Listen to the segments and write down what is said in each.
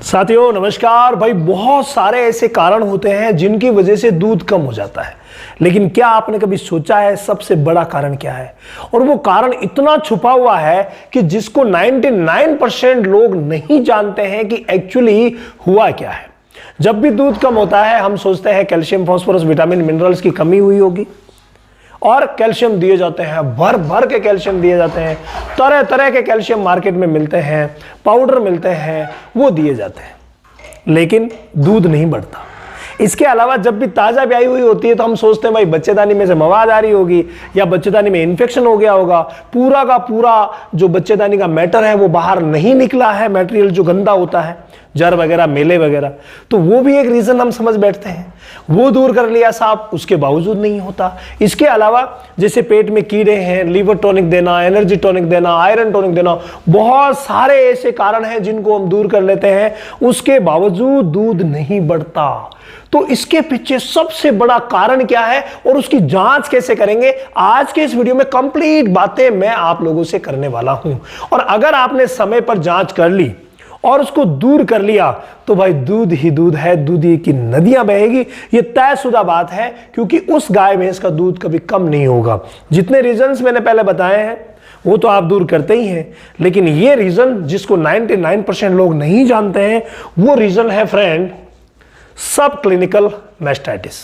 साथियों नमस्कार भाई। बहुत सारे ऐसे कारण होते हैं जिनकी वजह से दूध कम हो जाता है, लेकिन क्या आपने कभी सोचा है सबसे बड़ा कारण क्या है? और वो कारण इतना छुपा हुआ है कि जिसको 99% लोग नहीं जानते हैं कि एक्चुअली हुआ क्या है। जब भी दूध कम होता है हम सोचते हैं कैल्शियम, फास्फोरस, विटामिन, मिनरल्स की कमी हुई होगी और कैल्शियम दिए जाते हैं, भर भर के कैल्शियम दिए जाते हैं, तरह तरह के कैल्शियम मार्केट में मिलते हैं, पाउडर मिलते हैं, वो दिए जाते हैं, लेकिन दूध नहीं बढ़ता। इसके अलावा जब भी ताज़ा ब्याई हुई होती है तो हम सोचते हैं भाई बच्चेदानी में से मवाद आ रही होगी या बच्चेदानी में इन्फेक्शन हो गया होगा, पूरा का पूरा जो बच्चेदानी का मैटर है वो बाहर नहीं निकला है, मटेरियल जो गंदा होता है, जर वगैरह, मेले वगैरह, तो वो भी एक रीज़न हम समझ बैठते हैं। वो दूर कर लिया साहब, उसके बावजूद नहीं होता। इसके अलावा जैसे पेट में कीड़े हैं, लीवर टॉनिक देना, एनर्जी टॉनिक देना, आयरन टॉनिक देना, बहुत सारे ऐसे कारण हैं जिनको हम दूर कर लेते हैं, उसके बावजूद दूध नहीं बढ़ता। तो इसके पीछे सबसे बड़ा कारण क्या है और उसकी जांच कैसे करेंगे, आज के इस वीडियो में कंप्लीट बातें मैं आप लोगों से करने वाला हूं। और अगर आपने समय पर जांच कर ली और उसको दूर कर लिया तो भाई दूध ही दूध है, दूध की नदियां बहेगी, ये तयशुदा बात है, क्योंकि उस गाय भैंस का दूध कभी कम नहीं होगा। जितने रीजंस मैंने पहले बताए हैं वो तो आप दूर करते ही हैं, लेकिन ये रीजन जिसको 99% लोग नहीं जानते हैं वो रीजन है फ्रेंड, सब क्लिनिकल मैस्टाइटिस।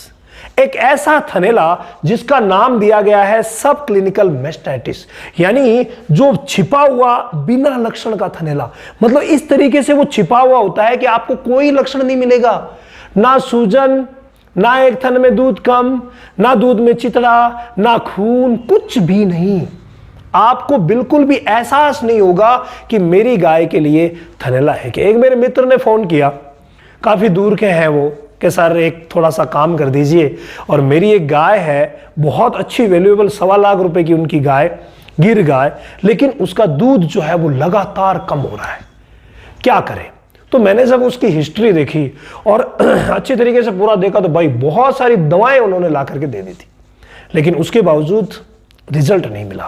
एक ऐसा थनैला जिसका नाम दिया गया है सब क्लिनिकल मैस्टाइटिस, यानी जो छिपा हुआ बिना लक्षण का थनैला। मतलब इस तरीके से वो छिपा हुआ होता है कि आपको कोई लक्षण नहीं मिलेगा, ना सूजन, ना एक थन में दूध कम, ना दूध में चितड़ा, ना खून, कुछ भी नहीं। आपको बिल्कुल भी एहसास नहीं होगा कि मेरी गाय के लिए थनैला है। कि एक मेरे मित्र ने फोन किया, काफी दूर के हैं वो, कि सर एक थोड़ा सा काम कर दीजिए, और मेरी एक गाय है बहुत अच्छी वैल्यूएबल, 1.25 लाख रुपए की उनकी गाय, गिर गाय, लेकिन उसका दूध जो है वो लगातार कम हो रहा है, क्या करें? तो मैंने जब उसकी हिस्ट्री देखी और अच्छी तरीके से पूरा देखा तो भाई बहुत सारी दवाएं उन्होंने ला करके दे दी थी, लेकिन उसके बावजूद रिजल्ट नहीं मिला।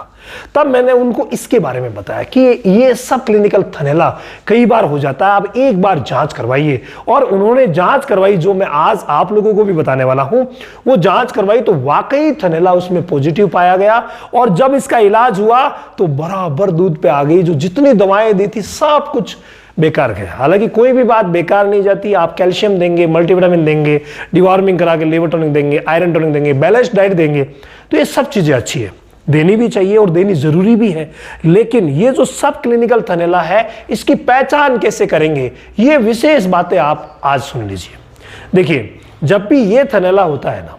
तब मैंने उनको इसके बारे में बताया कि ये सब क्लिनिकल थनैला कई बार हो जाता है, आप एक बार जांच करवाइए। और उन्होंने जांच करवाई, जो मैं आज आप लोगों को भी बताने वाला हूं। वो जांच करवाई तो वाकई थनैला उसमें पॉजिटिव पाया गया, और जब इसका इलाज हुआ तो बराबर दूध पे आ गई। जो जितनी दवाएं दी थी सब कुछ बेकार गया। हालांकि कोई भी बात बेकार नहीं जाती। आप कैल्शियम देंगे, मल्टीविटामिन देंगे, डिवॉर्मिंग करा के लीवर टॉनिक देंगे, आयरन टॉनिक देंगे, बैलेंस्ड डाइट देंगे, तो ये सब चीजें अच्छी है, देनी भी चाहिए और देनी जरूरी भी है। लेकिन ये जो सब क्लिनिकल थनैला है, इसकी पहचान कैसे करेंगे, ये विशेष बातें आप आज सुन लीजिए। देखिए, जब भी ये थनैला होता है ना,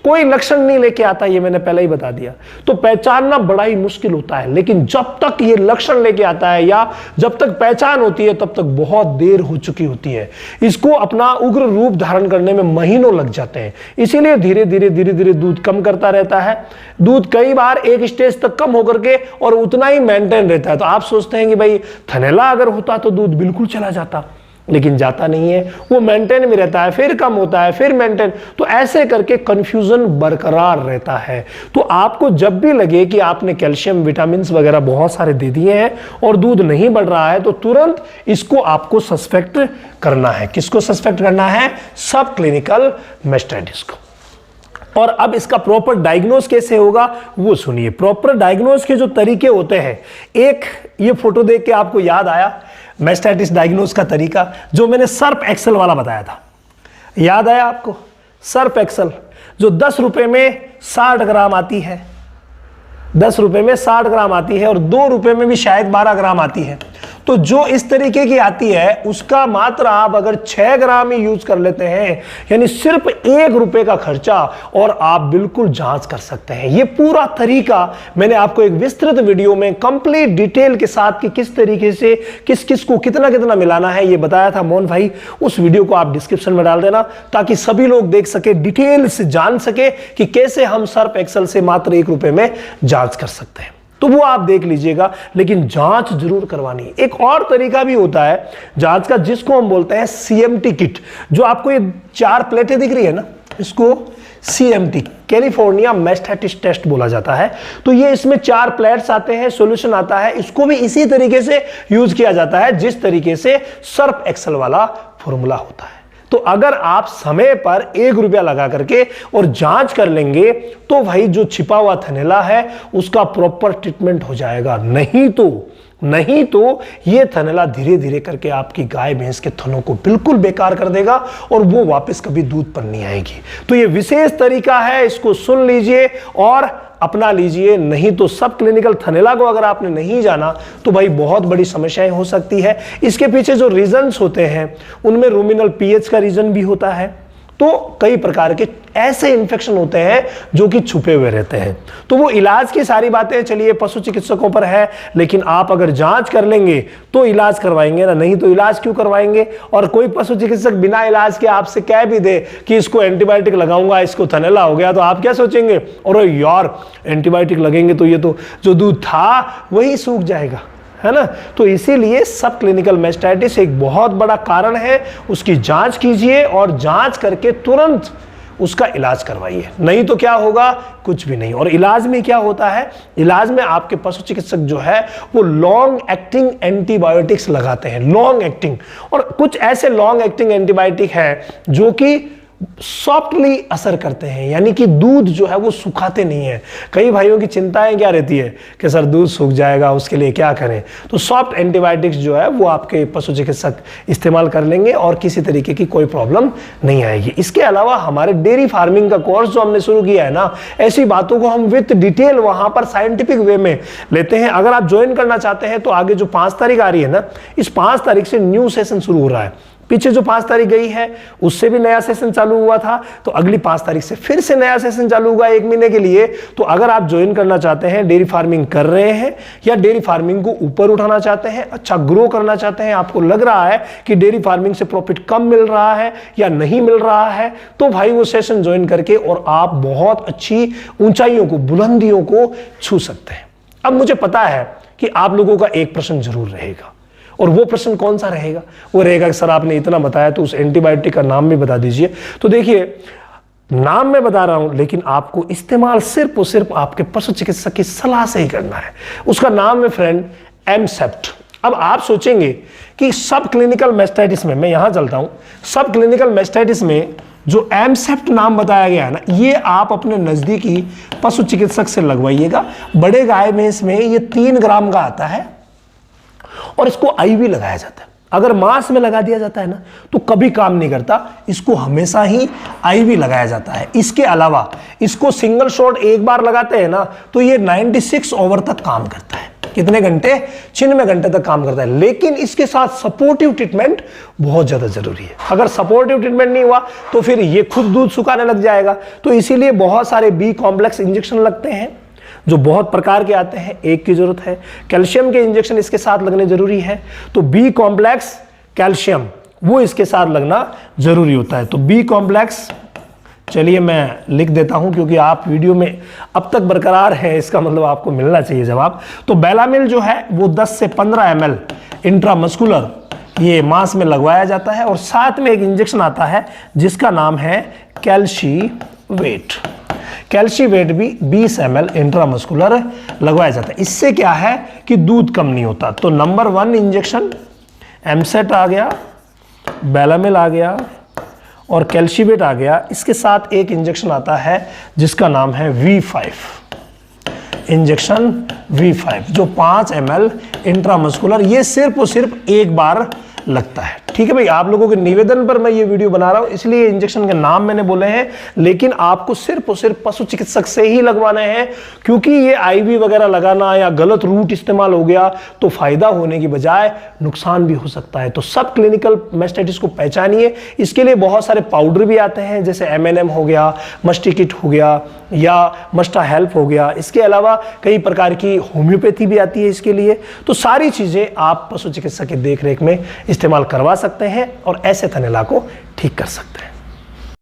कोई लक्षण नहीं लेके आता, ये मैंने पहले ही बता दिया, तो पहचानना बड़ा ही मुश्किल होता है। लेकिन जब तक ये लक्षण लेके आता है या जब तक पहचान होती है तब तक बहुत देर हो चुकी होती है। इसको अपना उग्र रूप धारण करने में महीनों लग जाते हैं। इसीलिए धीरे धीरे दूध कम करता रहता है। दूध कई बार एक स्टेज तक कम होकर के और उतना ही मेंटेन रहता है। तो आप सोचते हैं कि भाई थनैला अगर होता तो दूध बिल्कुल चला जाता, लेकिन जाता नहीं है, वो मेंटेन में रहता है, फिर कम होता है, फिर मेंटेन। तो ऐसे करके कंफ्यूजन बरकरार रहता है। तो आपको जब भी लगे कि आपने कैल्शियम, विटामिन वगैरह बहुत सारे दे दिए हैं और दूध नहीं बढ़ रहा है, तो तुरंत इसको आपको सस्पेक्ट करना है। किसको सस्पेक्ट करना है? सब क्लिनिकल मैस्टाइटिस को। और अब इसका प्रॉपर डायग्नोस कैसे होगा वो सुनिए। प्रॉपर डायग्नोस के जो तरीके होते हैं, एक ये फोटो देख के आपको याद आया मैस्टाइटिस डायग्नोस का तरीका, जो मैंने सर्फ एक्सेल वाला बताया था, याद आया आपको? सर्फ एक्सेल जो 10 रुपए में 60 ग्राम आती है, 10 रुपए में 60 ग्राम आती है, और 2 रुपए में भी शायद 12 ग्राम आती है। तो जो इस तरीके की आती है उसका मात्र आप अगर 6 ग्राम ही यूज कर लेते हैं, यानी सिर्फ 1 रुपए का खर्चा, और आप बिल्कुल जांच कर सकते हैं। ये पूरा तरीका मैंने आपको एक विस्तृत वीडियो में कंप्लीट डिटेल के साथ कि किस तरीके से किस किस को कितना कितना मिलाना है ये बताया था मोहन भाई। उस वीडियो को आप डिस्क्रिप्शन में डाल देना ताकि सभी लोग देख सके, डिटेल से जान सके कि कैसे हम सर्फ एक्सेल से मात्र 1 रुपए में जांच कर सकते हैं। तो वो आप देख लीजिएगा, लेकिन जांच जरूर करवानी है। एक और तरीका भी होता है जांच का, जिसको हम बोलते हैं CMT किट। जो आपको ये 4 प्लेटें दिख रही है ना, इसको CMT, कैलिफोर्निया मैस्टाइटिस टेस्ट बोला जाता है। तो ये इसमें 4 प्लेट्स आते हैं, सॉल्यूशन आता है, इसको भी इसी तरीके से यूज किया जाता है जिस तरीके से सर्फ एक्सेल वाला फॉर्मूला होता है। तो अगर आप समय पर 1 रुपया लगा करके और जांच कर लेंगे तो भाई जो छिपा हुआ थनैला है उसका प्रॉपर ट्रीटमेंट हो जाएगा। नहीं तो ये थनैला धीरे धीरे करके आपकी गाय भैंस के थनों को बिल्कुल बेकार कर देगा और वो वापस कभी दूध पर नहीं आएगी। तो ये विशेष तरीका है, इसको सुन लीजिए और अपना लीजिए। नहीं तो सब क्लिनिकल थनैला को अगर आपने नहीं जाना तो भाई बहुत बड़ी समस्याएं हो सकती है। इसके पीछे जो रीजंस होते हैं उनमें रूमिनल पीएच का रीजन भी होता है। तो कई प्रकार के ऐसे इन्फेक्शन होते हैं जो कि छुपे हुए रहते हैं। तो वो इलाज की सारी बातें चलिए पशु चिकित्सकों पर है, लेकिन आप अगर जांच कर लेंगे तो इलाज करवाएंगे ना, नहीं तो इलाज क्यों करवाएंगे। और कोई पशु चिकित्सक बिना इलाज के आपसे कह भी दे कि इसको एंटीबायोटिक लगाऊंगा, इसको थनैला हो गया, तो आप क्या सोचेंगे, और यार एंटीबायोटिक लगेंगे तो ये तो जो दूध था वही सूख जाएगा, है ना। तो इसीलिए सब क्लिनिकल मैस्टाइटिस एक बहुत बड़ा कारण है। उसकी जांच कीजिए और जांच करके तुरंत उसका इलाज करवाइए, नहीं तो क्या होगा, कुछ भी नहीं। और इलाज में क्या होता है, इलाज में आपके पशु चिकित्सक जो है वो लॉन्ग एक्टिंग एंटीबायोटिक्स लगाते हैं, लॉन्ग एक्टिंग। और कुछ ऐसे लॉन्ग एक्टिंग एंटीबायोटिक है जो कि सॉफ्टली असर करते हैं, यानी कि दूध जो है वो सुखाते नहीं है। कई भाइयों की चिंताएं क्या रहती है कि सर दूध सूख जाएगा, उसके लिए क्या करें। तो सॉफ्ट एंटीबायोटिक्स जो है वो आपके पशु चिकित्सक इस्तेमाल कर लेंगे और किसी तरीके की कोई प्रॉब्लम नहीं आएगी। इसके अलावा हमारे डेयरी फार्मिंग का कोर्स जो हमने शुरू किया है ना, ऐसी बातों को हम विद डिटेल वहां पर साइंटिफिक वे में लेते हैं। अगर आप ज्वाइन करना चाहते हैं तो आगे जो 5 तारीख आ रही है ना, इस 5 तारीख से न्यू सेशन शुरू हो रहा है। पीछे जो 5 तारीख गई है उससे भी नया सेशन चालू हुआ था, तो अगली 5 तारीख से फिर से नया सेशन चालू हुआ 1 महीने के लिए। तो अगर आप ज्वाइन करना चाहते हैं, डेयरी फार्मिंग कर रहे हैं या डेयरी फार्मिंग को ऊपर उठाना चाहते हैं, अच्छा ग्रो करना चाहते हैं, आपको लग रहा है कि डेयरी फार्मिंग से प्रॉफिट कम मिल रहा है या नहीं मिल रहा है, तो भाई वो सेशन ज्वाइन करके और आप बहुत अच्छी ऊंचाइयों को, बुलंदियों को छू सकते हैं। अब मुझे पता है कि आप लोगों का एक प्रश्न जरूर रहेगा, और वो प्रश्न कौन सा रहेगा, वो रहेगा कि सर आपने इतना बताया तो उस एंटीबायोटिक का नाम भी बता दीजिए। तो देखिए, नाम मैं बता रहा हूं लेकिन आपको इस्तेमाल सिर्फ और सिर्फ आपके पशु चिकित्सक की सलाह से ही करना है। उसका नाम है फ्रेंड एमसेप्ट। अब आप सोचेंगे कि सब क्लिनिकल मैस्टाइटिस में, मैं यहां चलता हूं, सब क्लिनिकल मैस्टाइटिस में जो एमसेप्ट नाम बताया गया है ना, ये आप अपने नजदीकी पशु चिकित्सक से लगवाइएगा। बड़े गाय भैंस में ये 3 ग्राम का आता है और इसको आईवी लगाया जाता है। अगर मांस में लगा दिया जाता है ना तो कभी काम नहीं करता, इसको हमेशा ही आईवी लगाया जाता है। इसके अलावा इसको सिंगल शॉट एक बार लगाते हैं ना तो ये 96 आवर तक काम करता है। कितने घंटे? 96 घंटे तक काम करता है। लेकिन इसके साथ सपोर्टिव ट्रीटमेंट बहुत ज्यादा जरूरी है। अगर सपोर्टिव ट्रीटमेंट नहीं हुआ तो फिर ये खुद दूध सुखाने लग जाएगा। तो इसीलिए बहुत सारे बी कॉम्प्लेक्स इंजेक्शन लगते हैं जो बहुत प्रकार के आते हैं। एक की जरूरत है, कैल्शियम के इंजेक्शन इसके साथ लगने जरूरी है। तो बी कॉम्प्लेक्स, कैल्शियम, वो इसके साथ लगना जरूरी होता है। तो बी कॉम्प्लेक्स, चलिए मैं लिख देता हूं क्योंकि आप वीडियो में अब तक बरकरार है, इसका मतलब आपको मिलना चाहिए जवाब। तो बेलामिल जो है वो 10 से 15 ml इंट्रामस्कुलर ये मांस में लगवाया जाता है और साथ में एक इंजेक्शन आता है जिसका नाम है कैल्शीवेट। कैल्शीवेट भी 20 ml इंट्रामस्कुलर लगवाया जाता है। इससे क्या है कि दूध कम नहीं होता। तो नंबर 1 इंजेक्शन एमसेट आ गया, बेलामिल आ गया और कैल्शीवेट आ गया। इसके साथ एक इंजेक्शन आता है जिसका नाम है V5 इंजेक्शन, V5 जो 5 ml इंट्रामस्कुलर, ये सिर्फ और सिर्फ एक बार लगता है। ठीक है भाई, आप लोगों के निवेदन पर मैं ये वीडियो बना रहा हूं, इसलिए इंजेक्शन के नाम मैंने बोले हैं, लेकिन आपको सिर्फ और सिर्फ पशु चिकित्सक से ही लगवाने हैं। क्योंकि ये आईवी वगैरह लगाना या गलत रूट इस्तेमाल हो गया तो फायदा होने की बजाय नुकसान भी हो सकता है। तो सब क्लिनिकल मैस्टाइटिस को पहचानिए। इसके लिए बहुत सारे पाउडर भी आते हैं, जैसे MNM हो गया, मस्टिकिट हो गया या मस्टा हेल्प हो गया। इसके अलावा कई प्रकार की होम्योपैथी भी आती है इसके लिए। तो सारी चीजें आप पशु चिकित्सक की देखरेख में इस्तेमाल करवा सकते हैं और ऐसे थनैला को ठीक कर सकते हैं।